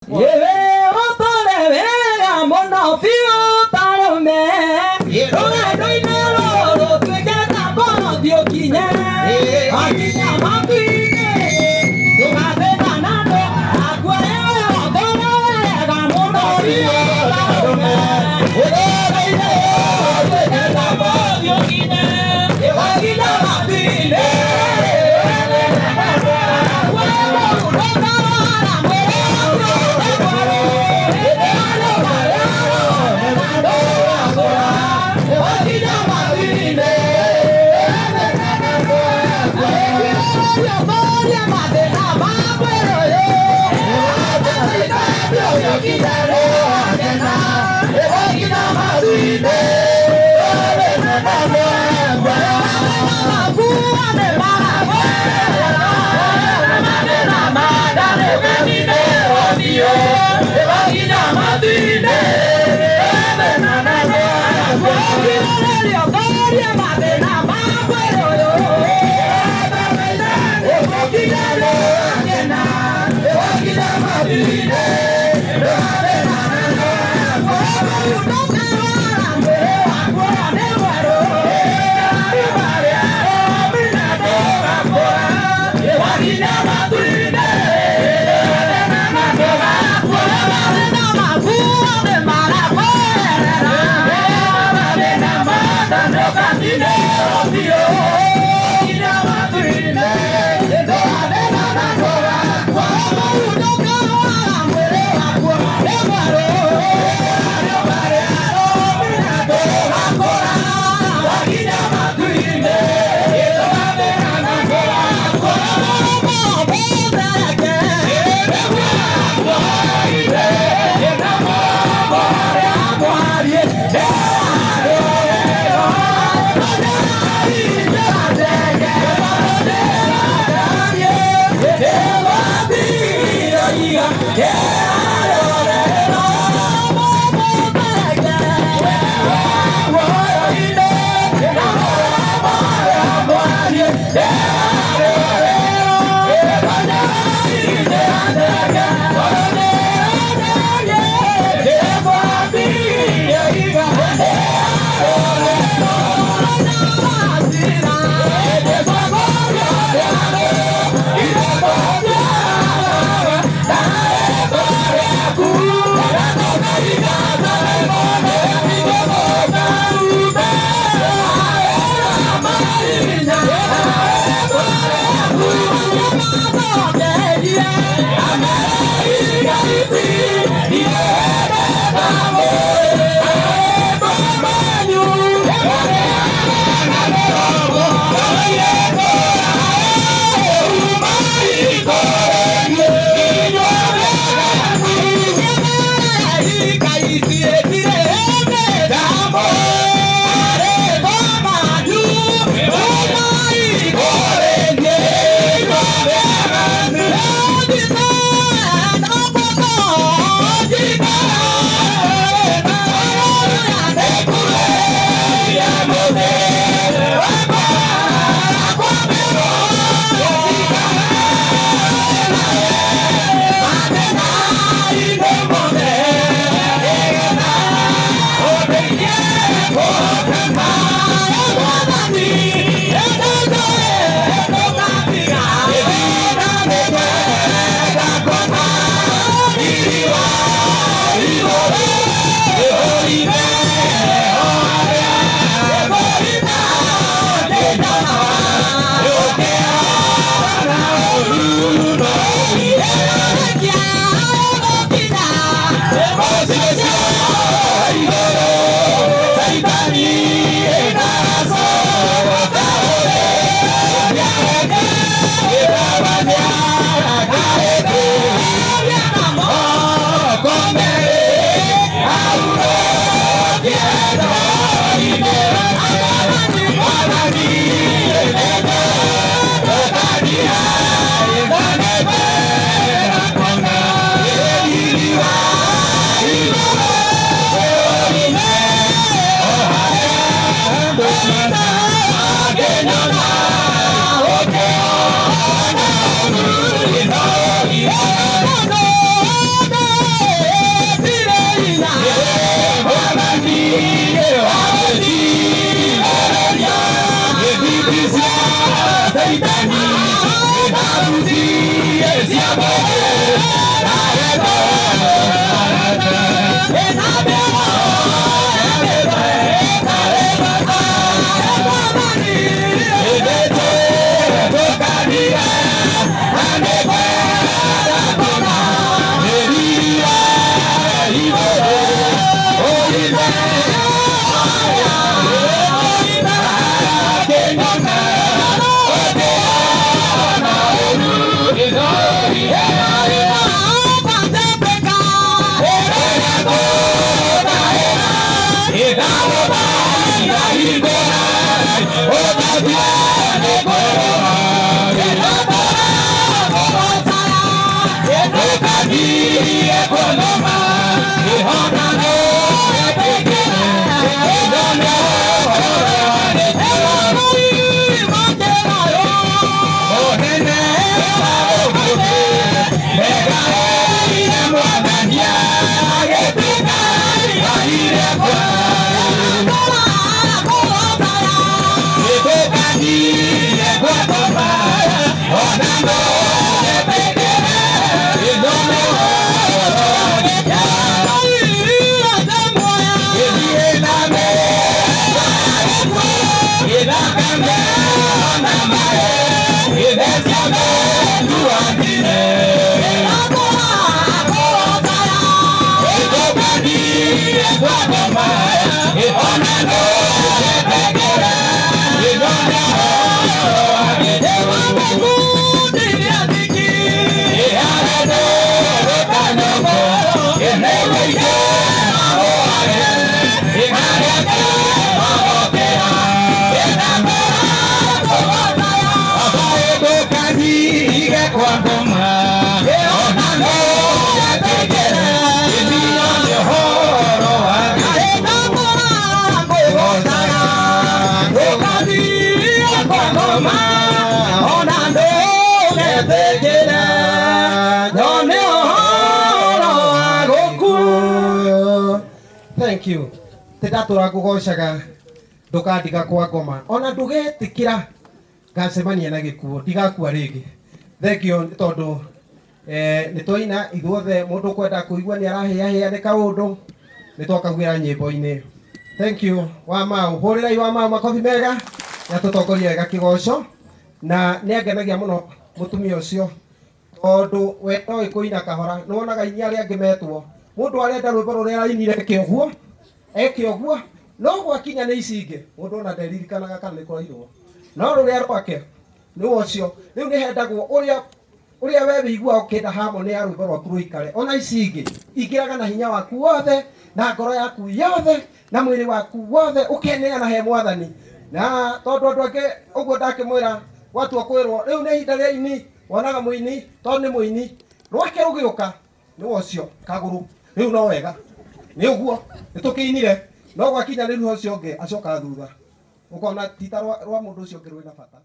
Yeah. Thank you. Tetatura kugocaga ndukandiga kwa ngoma ona ndugetikira ngacemania na gikuo ndigakua ringi. Thank you tondu nitwaina ithuothe mundu kwenda kuigua ni arahia ni kaundu nitwakagwira nyimbo-ini. Thank you Wamau, hurirai Wamau makofi mega na tutongoria wega kigoco na ni angenagia muno mutumia ucio tondu we no ikuina kahora no wonaga inya ria ngimetwo mundu arenda rwimbo ruria arainire eke oguo no gwakinya ni ici ingi mundu ona nderirikanaga kana ni kurairwo no ruria rwake ni ucio riu ni hendagwo uria we wigua ukenda harmony ya rwimbo rwaku ruikare ona ici ingi ingiraga na hinya waku wothe na ngoro yaku yothe na mwiri waku wothe ukeneana he Mwathani na tondu andu angi uguo ndakimwira watu akwirwo riu ni ihinda ria ini wonaga muini tondu ni muini rwake rugiuka ni ucio kaguru riu no wega ni uguo nitukiinire no gwakinya riu ucio ungi acoka thutha ukona tita rwa mundu ucio ungi rwina bata.